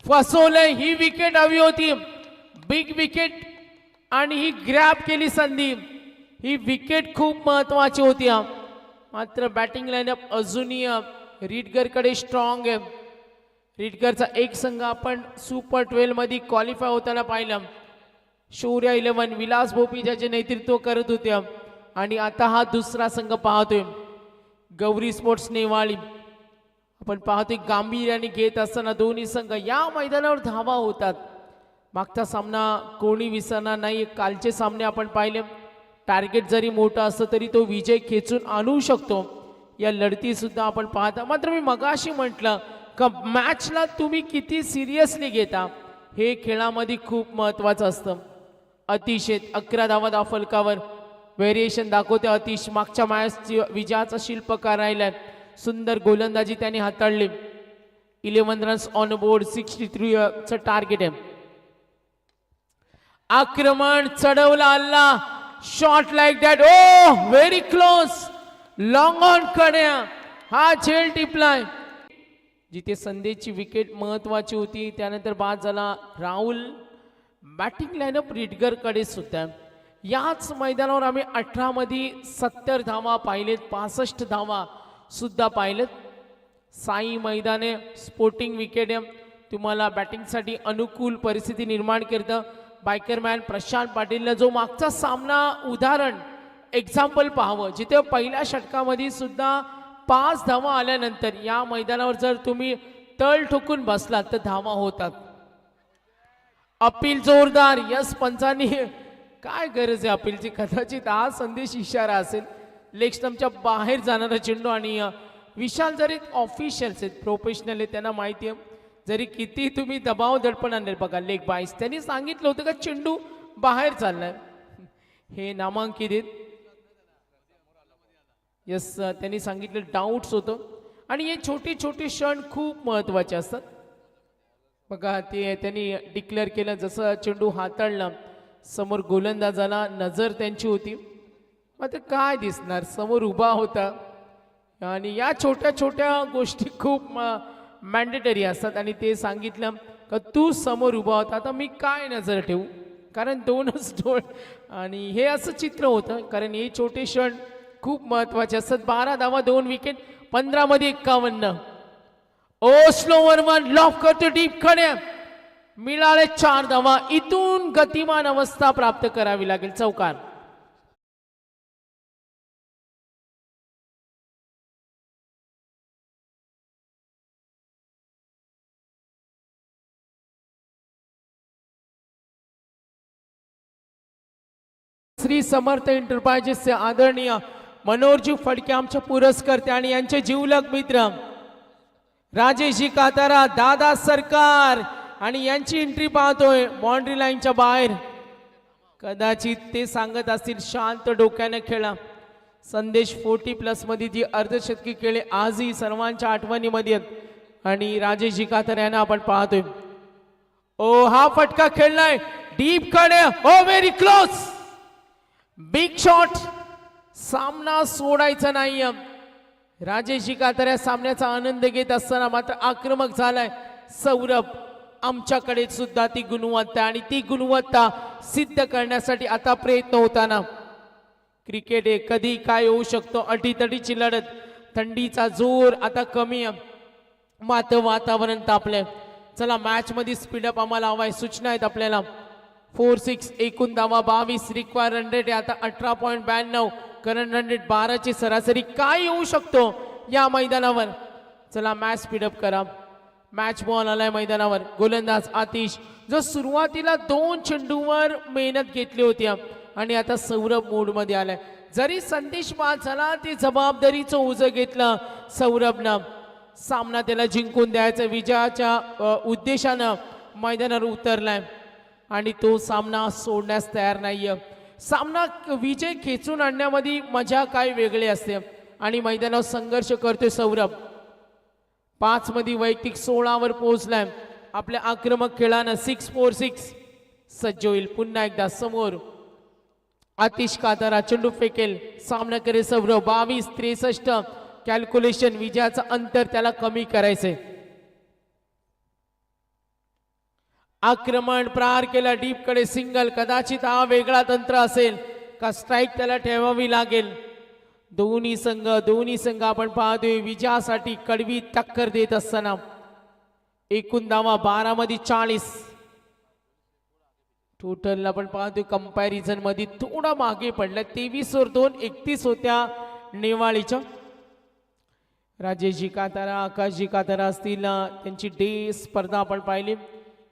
फसवलंय. ही विकेट हवी होती. बिग विकेट आणि ही ग्रॅब केली संधी. ही विकेट खूप महत्वाची होती. मात्र बॅटिंग लाईनअप अजूनही रिटगरकडे स्ट्रॉंग आहे. रिटगरचा एक संघ आपण सुपर 12 मध्ये क्वालिफाय होताना पाहिलं. शौर्य 11 विलास भोपी ज्याचे नेतृत्व करत होते आणि आता हा दुसरा संघ पाहतोय गौरी स्पोर्ट्स नेवाळी. आपण पाहतोय गांभीर्याने घेत असताना दोन्ही संघ या मैदानावर धावा होतात. मागचा सामना कोणी विसरणार नाही. कालचे सामने आपण पाहिले. टार्गेट जरी मोठा असतं तरी तो विजय खेचून आणू शकतो. या लढती सुद्धा आपण पाहता. मात्र मी मगाशी म्हटलं का मॅचला तुम्ही किती सिरियसली घेता हे खेळामध्ये खूप महत्वाचं असतं. अतिशय 11 धावा फलकावर. व्हेरिएशन दाखवते अतिश. मागच्या मॅचची विजयाचा शिल्पकार राहिलाय. सुंदर गोलंदाजी त्याने हाताळली. 11 रन्स ऑन बोर्ड. 63चं टार्गेट आहे. आक्रमण चढवला हल्ला. Shot like that. Oh very close. Long on कडे हा झेल टिपलाय. जिथे संदेशची विकेट महत्वाची होती त्यानंतर बाद झाला. राहुल. बॅटिंग लाईनअप रिटगरकडे सुद्धा. याच मैदानावर आम्ही 18 मध्ये 70 धावा पाहिलेत. 65 धावा सुद्धा पाहिलेत. साई मैदाने स्पोर्टिंग विकेट तुम्हाला बॅटिंगसाठी अनुकूल परिस्थिती निर्माण करतं. बायकरमॅन प्रशांत पाटीलनं जो मागचा सामना उदाहरण एक्झाम्पल पाहावं, जिथे पहिल्या षटकामध्ये सुद्धा 5 धावा आल्यानंतर या मैदानावर जर तुम्ही तळ ठोकून बसलात तर धावा होतात. अपील जोरदार. यस पंचांनी काय गरज आहे अपीलची. कदाचित हा संदेश इशारा असेल. लेग स्टंपच्या बाहेर जाणारा चेंडू आणि विशाल जरी ऑफिशियल्स आहेत, प्रोफेशनल आहेत, त्यांना माहिती आहे जरी किती तुम्ही दबाव दडपण आणले बघा लेग बाईस त्यांनी सांगितलं होतं का चेंडू बाहेर चाललाय हे नामांकित आहेत. यस त्यांनी सांगितलं डाऊट्स होतं आणि हे छोटे छोटे क्षण खूप महत्त्वाचे असतात. बघा ते त्यांनी डिक्लेअर केलं जसं चेंडू हाताळला समोर गोलंदाजाला नजर त्यांची होती मात्र काय दिसणार समोर उभा होता आणि या छोट्या छोट्या गोष्टी खूप मॅन्डेटरी असतात आणि ते सांगितलं का तू समोर उभा होता आता मी काय नजर ठेवू कारण दोनच डोळ आणि हे असं चित्र होतं कारण हे छोटे क्षण खूप महत्त्वाचे असतात. 12 धावा 2 विकेट 15 मध्ये 51. ओ स्लोवर वन लॉफ करतो डीप खड्या मिळाले 4 धावा. इथून गतिमान अवस्था प्राप्त करावी लागेल चौकार. श्री समर्थ एंटरप्राइजेसचे आदरणीय मनोहरजी फडके आमचे पुरस्कर्ते आणि यांचे जीवलग मित्र राजेशजी कातारा दादा सरकार आणि यांची एंट्री पाहतोय बाउंड्री लाईनच्या बाहेर. कदाचित ते सांगत असतील शांत डोक्याने खेळा. संदेश 40+ मध्ये जी अर्धशतकी खेळले आजही सर्वांच्या आठवणीमध्ये आहेत आणि राजेशजी कातारा यांना आपण पाहतोय. ओ हा फटका खेळलाय डीप कडे ओ व्हेरी क्लोज बिग शॉट. सामना सोडायचा नाही. राजेशजी कातार या सामन्याचा आनंद घेत असताना मात्र आक्रमक झालाय सौरभ. आमच्याकडे सुद्धा ती गुणवत्ता आणि ती गुणवत्ता सिद्ध करण्यासाठी आता प्रयत्न होताना. क्रिकेट हे कधी काय होऊ शकतो अटीतटीची लढत. थंडीचा जोर आता कमी मात्र वातावरण तापलंय. चला मॅच मध्ये स्पीडअप आम्हाला हवाय. सूचना आहेत आपल्याला 4-6 एकूण धावा 22 रिक्वायर रन रेट आता 18.92 करंट रन रेट 12 ची सरासरी. काय येऊ शकतो या मैदानावर. चला मॅच स्पीडअप करा. मॅच बॉल आलाय मैदानावर. गोलंदाज आतिश जो सुरुवातीला 2 चेंडूवर मेहनत घेतली होती आणि आता सौरभ मोड मध्ये आलाय. जरी संदेश बाद झाला ते जबाबदारीचं ओझं घेतलं सौरभनं. सामना त्याला जिंकून द्यायचा विजयाच्या उद्देशानं मैदानावर उतरलाय आणि तो सामना सोडण्यास तयार नाहीये. सामना विजय खेचून आणण्यामध्ये मजा काय वेगळी असते आणि मैदानावर संघर्ष करतोय सौरभ. 5 मध्ये वैयक्तिक 16 वर पोहोचलाय. आपल्या आक्रमक खेळानं 6-4-6 सज्ज होईल. पुन्हा एकदा समोर आतिश कातारा चेंडू फेकेल. सामना करे सौरभ. 22-63 कॅल्क्युलेशन. विजयाचं अंतर त्याला कमी करायचंय. आक्रमण प्रहार केला डीप कडे सिंगल. कदाचित हा वेगळा तंत्र असेल का स्ट्राईक त्याला ठेवावी लागेल. दोन्ही संघ आपण पाहतोय विजयासाठी कडवी टक्कर देत असताना. एकूण धावा 12 मध्ये 40. टोटल आपण पाहतोय कंपॅरिझन मध्ये थोडा मागे पडला. 23 वर 2 31 होत्या नेवाळीच्या. राजेशजी कातारा आकाशजी कातारा असतील त्यांची डे स्पर्धा आपण पाहिली.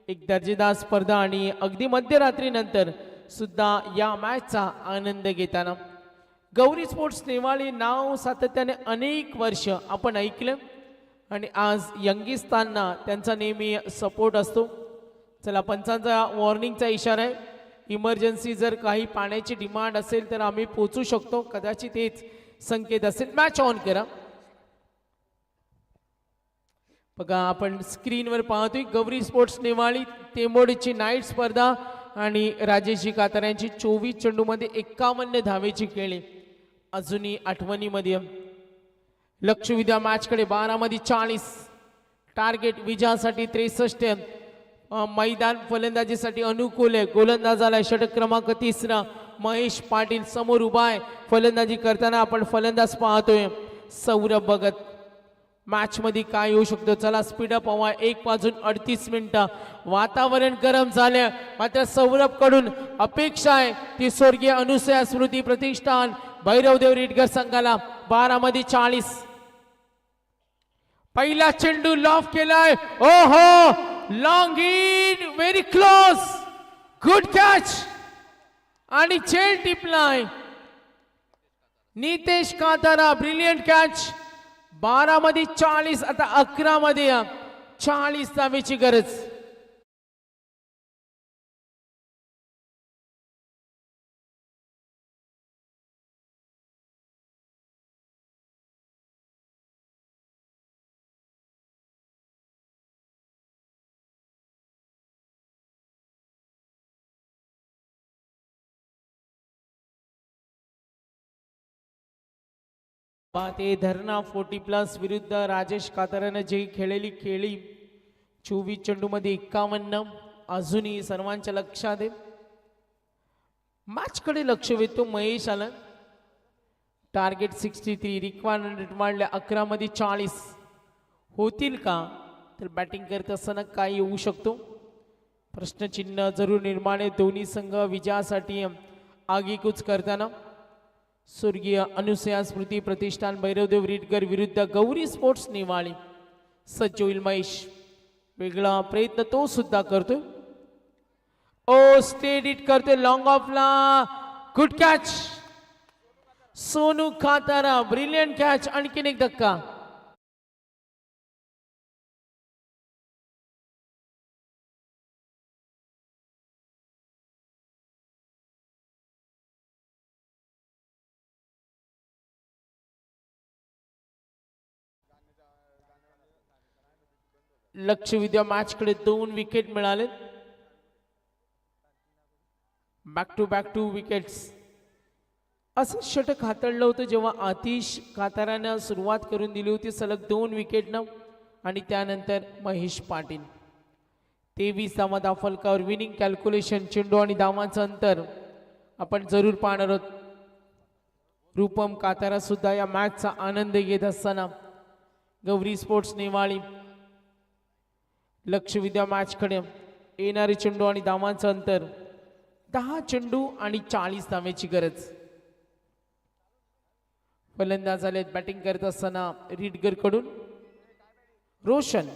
एक दर्जेदार स्पर्धा आणि अगदी मध्यरात्रीनंतर सुद्धा या मॅचचा आनंद घेताना. गौरी स्पोर्ट्स नेवाळी नाव सातत्याने अनेक वर्ष आपण ऐकलं आणि आज यंगिस्तानना त्यांचा नेहमी सपोर्ट असतो. चला पंचांचा वॉर्निंगचा इशारा आहे. इमर्जन्सी जर काही पाण्याची डिमांड असेल तर आम्ही पोचू शकतो. कदाचित हेच संकेत असेल. मॅच ऑन करा. बघा आपण स्क्रीनवर पाहतोय गौरी स्पोर्ट्स नेवाळी तेंबोडीची नाईट स्पर्धा आणि राजेशजी कातारा यांची 24 चेंडूमध्ये 51 धावेची खेळी अजूनही आठवणीमध्ये. लक्ष विद्या मॅचकडे 12 मध्ये 40. टार्गेट विजयासाठी 63. मैदान फलंदाजीसाठी अनुकूल आहे. गोलंदाजाला षटक क्रमांक 3 महेश पाटील समोर उभा आहे. फलंदाजी करताना आपण फलंदाज पाहतोय सौरभ भगत. मॅच मध्ये काय होऊ शकतो. चला स्पीडअप हवा. 1:38 मिनिटं. वातावरण गरम झाले मात्र सौरभ कडून अपेक्षा आहे ती स्वर्गीय अनुसया स्मृती प्रतिष्ठान भैरवदेव रिटगर संघाला. 12 मध्ये 40. पहिला चेंडू लॉफ केलाय. ओहो long hit very close. Good catch आणि चेंड टिपलाय नितेश कातारा. Brilliant catch. 12 मध्ये 40 आता 11 मध्ये 40 धावेची गरज. ते धरणा 40+ विरुद्ध राजेश कातारानं जी खेळी 24 चेंडूमध्ये 51. अजूनही सर्वांच्या लक्षात आहे. मॅचकडे लक्ष वेधतो महेश आला. टार्गेट 63, रिक्वायरमेंट वाढल्या 11 मध्ये 40 होतील का? तर बॅटिंग करत असताना काय येऊ शकतो? प्रश्नचिन्ह जरूर निर्माण आहे. दोन्ही संघ विजयासाठी आगीकूच करताना. स्वर्गीय अनुसया स्मृती प्रतिष्ठान भैरवदेव रिटकर विरुद्ध गौरी स्पोर्ट्स निवाळी. सज्ज होईल महेश. वेगळा प्रयत्न तो सुद्धा करतोय. ओ स्टेड इट करतोय लॉंग ऑफला. Good catch Sonu Khatara. Brilliant catch. आणखीन एक धक्का. लक्षविद्या मॅचकडे 2 विकेट मिळाले. Back to wickets. असं षटक हाताळलं होतं जेव्हा आतिश कातारानं सुरुवात करून दिली होती सलग 2 विकेटनं. आणि त्यानंतर महेश पाटील. 23 धावा धावफलकावर विनिंग कॅल्क्युलेशन. चेंडू आणि धावांचं अंतर आपण जरूर पाहणार आहोत. रूपम कातारा सुद्धा या मॅचचा आनंद घेत असताना. गौरी स्पोर्ट्स नेवाळी. लक्षविद्या मॅचकडे येणारे चेंडू आणि धावांचं अंतर 10 चेंडू आणि 40 धावेची गरज. फलंदाज आलेत बॅटिंग करत असताना रिटगर कडून रोशन.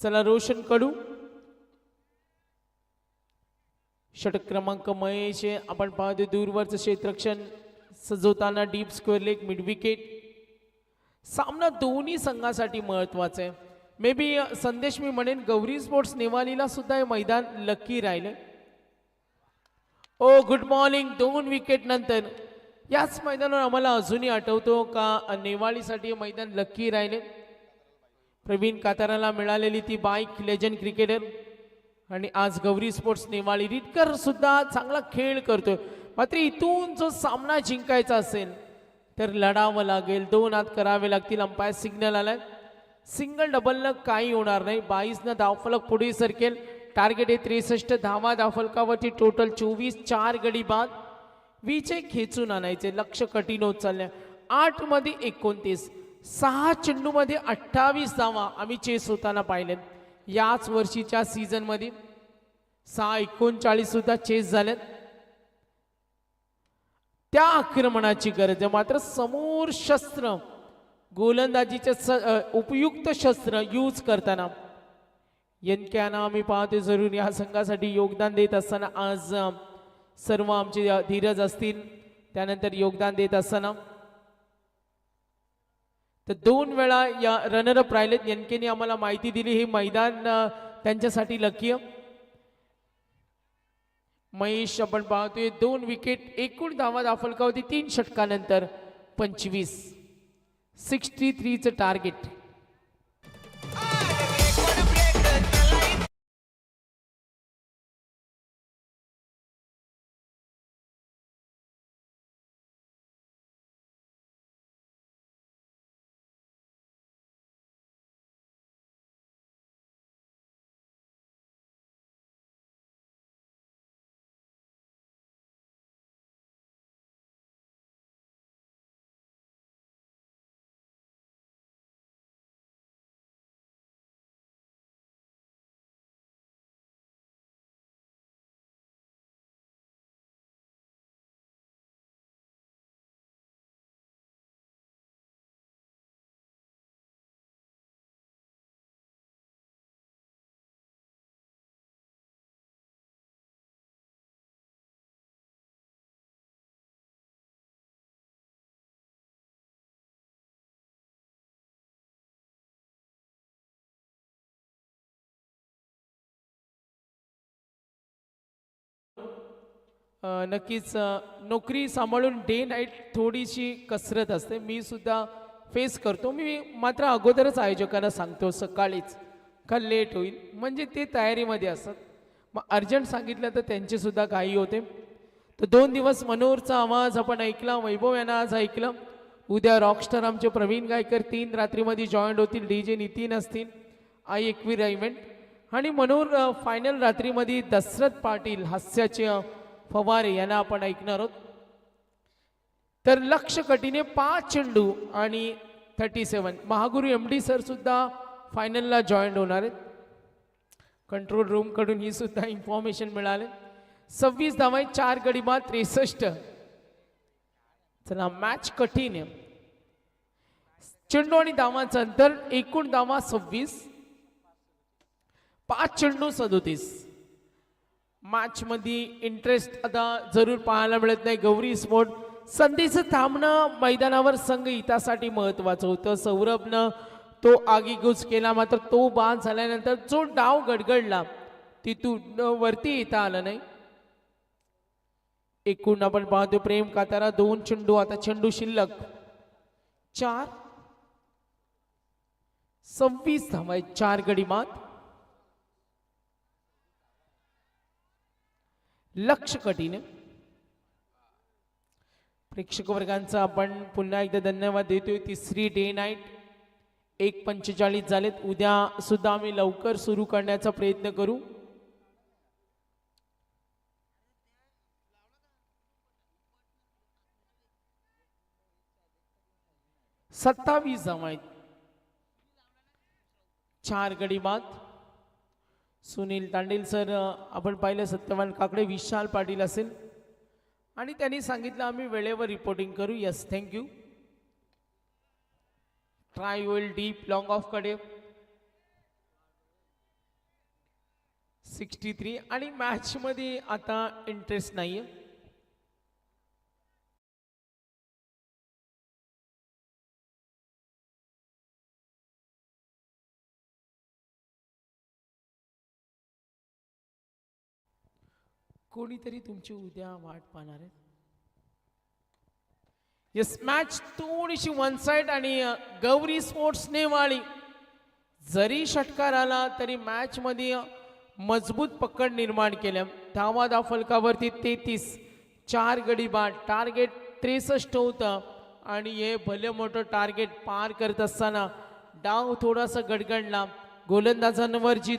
चला रोशन कडू. षटक क्रमांक महेश. आपण पाहतो दूरवरचं क्षेत्ररक्षण सजवताना deep square leg mid wicket. सामना दोन्ही संघासाठी महत्वाचा आहे. मे बी संदेश मी म्हणेन गौरी स्पोर्ट्स नेवालीला सुद्धा हे मैदान लकी राहिले. ओ गुड मॉर्निंग. 2 विकेट नंतर याच मैदानावर आम्हाला अजूनही आठवतो का नेवाळीसाठी हे मैदान लकी राहिले. प्रवीण काताराला मिळालेली ती बाईक लेजंड क्रिकेटर. आणि आज गौरी स्पोर्ट्स नेवाळी रिटकर सुद्धा चांगला खेळ करतोय. मात्र इथून जो सामना जिंकायचा असेल तर लढावं लागेल. 2 हात करावे लागतील. अंपायर सिग्नल आलाय. सिंगल डबलनं काही होणार नाही. 22 धावफलक पुढे सरकेल. टार्गेट आहे 63 धावा धावफलकावरती. टोटल 24. 4 गडी बाद. विजय खेचून आणायचे. लक्ष कठीण होत चाललंय. 8 मध्ये 29. 6 चेंडूमध्ये 28 धावा आम्ही चेस होताना पाहिलेत याच वर्षीच्या सीझन मध्ये. 6:39 सुद्धा चेस झाल्यात. त्या आक्रमणाची गरज आहे. मात्र समोर शस्त्र गोलंदाजीचे उपयुक्त शस्त्र यूज करताना यंक्याना आम्ही पाहतो जरूर या संघासाठी योगदान देत असताना. आज सर्व आमचे धीरज असतील त्यानंतर योगदान देत असताना. तर 2 वेळा या रनरअप राहिलेत. यंकेने आम्हाला माहिती दिली हे मैदान त्यांच्यासाठी लकी. महेश आपण पाहतोय 2 विकेट. एकूण धावा दाफलकावरती 3 षटकानंतर 25. 63चं टार्गेट. नक्कीच नोकरी सांभाळून डे नाईट थोडीशी कसरत असते. मी सुद्धा फेस करतो. मी मात्र अगोदरच आयोजकांना सांगतो सकाळीच का लेट होईल, म्हणजे ते तयारीमध्ये असतात. मग अर्जंट सांगितलं तर त्यांची सुद्धा घाई होते. तर 2 दिवस मनोहरचा आवाज आपण ऐकला, वैभव यांना आज ऐकलं. उद्या रॉकस्टार आमचे प्रवीण गायकर 3 रात्रीमध्ये जॉईंट होतील, DJ नितीन असतील, आई एकवीर इव्हेंट. आणि मनोहर फायनल रात्रीमध्ये दशरथ पाटील हास्याचे फवारे यांना आपण ऐकणार आहोत. तर लक्ष कटीने 5 चेंडू आणि 37 महागुरू MD सर सुद्धा फायनलला जॉईंट होणार आहेत. कंट्रोल रूम कडून ही सुद्धा इन्फॉर्मेशन मिळाले. 26 धावा, 4 गडी बाद, 63. चला मॅच कठीण आहे. चेंडू आणि धावांचं अंतर, एकूण धावा 26, 5 चेंडू 37. मॅच मध्ये इंटरेस्ट आता जरूर पाहायला मिळत नाही. गौरी स्पोर्ट संधीचं थांबणं मैदानावर संघ हितासाठी महत्वाचं होतं. सौरभनं तो आगीगूज केला, मात्र तो बाद झाल्यानंतर जो डाव गडगडला तिथून वरती येता आलं नाही. एकूण आपण पाहतो प्रेम कातारा 2 चेंडू, आता चेंडू शिल्लक 4, 26 धावा, 4 गडी बाद. लक्ष कठीण. प्रेक्षक वर्गांचा आपण पुन्हा एकदा धन्यवाद देतोय. तिसरी डे नाईट 1:45 झालेत. उद्या सुद्धा आम्ही लवकर सुरू करण्याचा प्रयत्न करू. सत्तावीस धावा आहेत, 4 गडी बाद. सुनील तांडेल सर आपण पाहिलं, सत्यवान काकडे, विशाल पाटील असेल, आणि त्यांनी सांगितलं आम्ही वेळेवर रिपोर्टिंग करू. Yes, thank you. ट्राय होईल डीप लॉंग ऑफ कडे 63. आणि मॅच मध्ये आता इंटरेस्ट नाहीये. कोणीतरी तुमची उद्या वाट पाहणार आहे. यस, मॅच थोडीशी वन साइड आणि गौरी स्पोर्ट्स नेवाळी जरी षटकार आला तरी मॅच मध्ये मजबूत पकड निर्माण केल्या. धावा फलकावरती 33, 4 गडी बाद. टार्गेट 63 होतं आणि हे भले मोठं टार्गेट पार करत असताना डाव थोडासा गडगडला. गोलंदाजांवर जी